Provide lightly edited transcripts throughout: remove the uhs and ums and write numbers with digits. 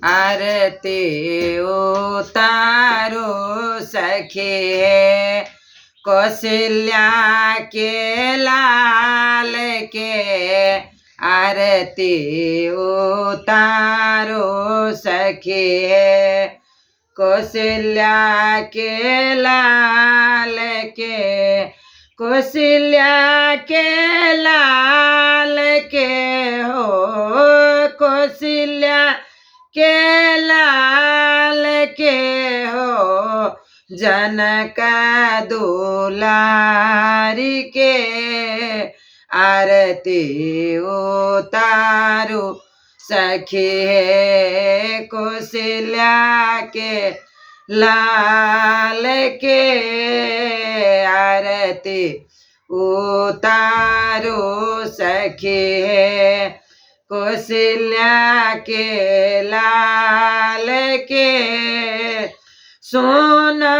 आरती उतारो सखी है कौशल्या के लाल के आरती उतारो सखी है कौशल्या के लाल के कौशल्या के लाल के हो कौशल्या के लाल के हो जनक दुलारी के आरती उतारो सखी है कौशल्या के लाल के आरती उतारो सखी है कौशल्या के लाल के सोना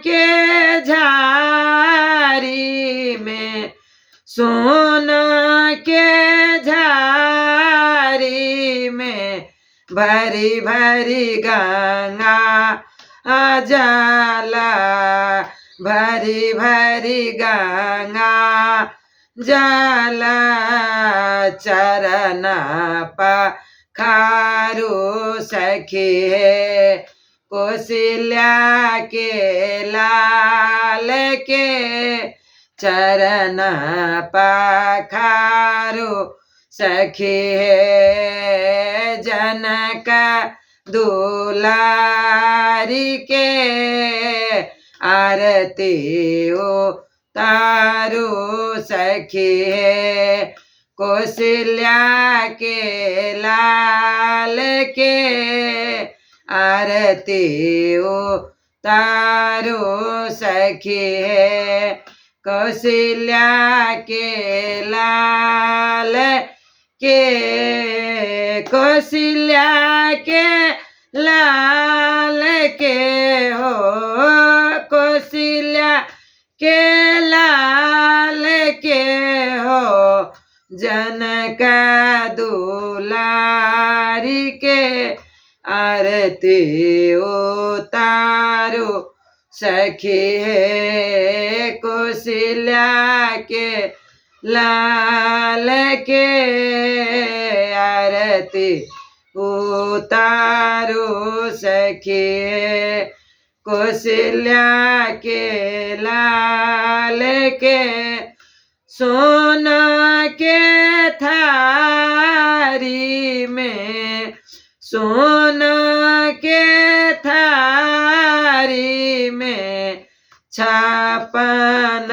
के झारी में सोना के झारी में भरी भरी गंगा जाला भरी भरी गंगा जाला चरण पखारो सखी है कौशल्या के लाल के चरण पखारो सखी है जनक दुलारी के आरती उतारो सखी है कौशल्या के लाल के आरती उतारो सखी है कौशल्या के लाल के कौशल्या के लाल के हो कौशल्या के लाल के हो जनक दुलारी के आरती उतारो सखी है कौशल्या के लाल के आरती उतारो सखी है कौशल्या के लाल के सोना के थारी में सोना के थारी में छापन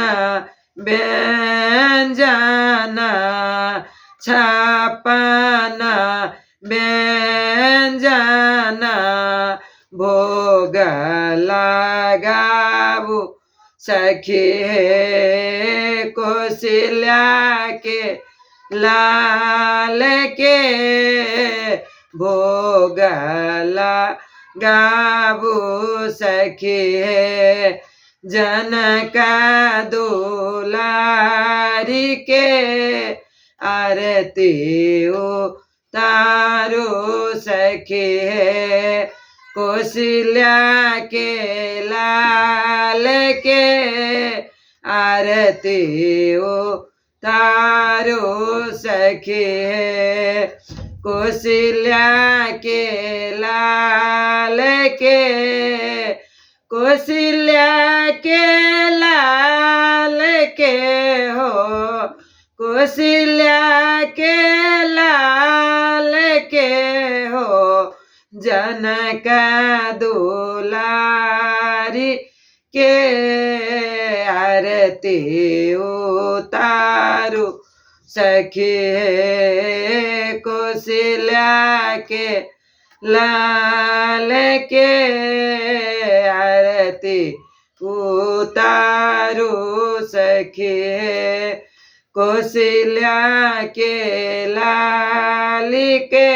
व्यंजन छापन व्यंजन भोग लगाबू सखी है कौशल्या के लाल के भोग लगाबू सखी है जनक दुलारी के आरती उतारो सखी है कौशल्या के लाल के आरती उतारो सखी है कौशल्या के लाल के कौशल्या के लाल के हो कौशल्या के लाल के हो जनक दुलारी के आरती उतारो सखी है कौशल्या के लाल के आरती उतारो सखी है कौशल्या के लाल के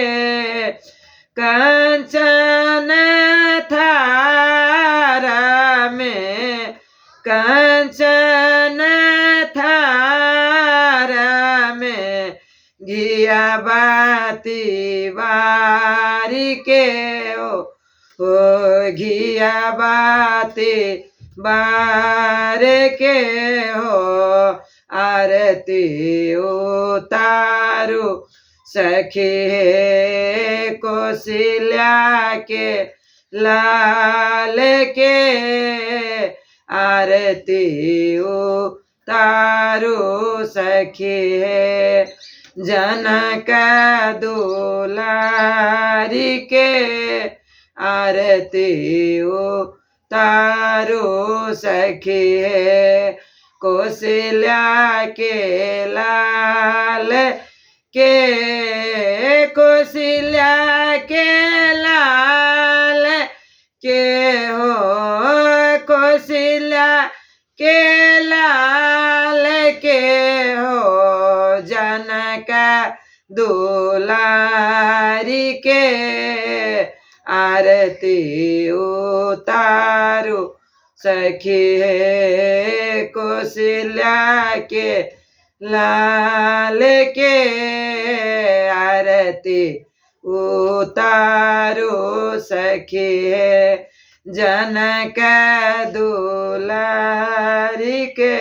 कंचन थारा में कंचन थारा में घिया बाती बारी दुलारी के हो घिया बाती बार के हो आरती उतारू सखी कौशल्या के लाल के आरती उतारू सखी जनक दुलारी के आरती उतारू सखी कौशल्या के लाल के कौशल्या के लाल के हो कौशल्या के लाल के हो जनक दुलारी के आरती उतारू सखी कौशल्या के लाल के आरती उतारू सखी जनक दुलारी के।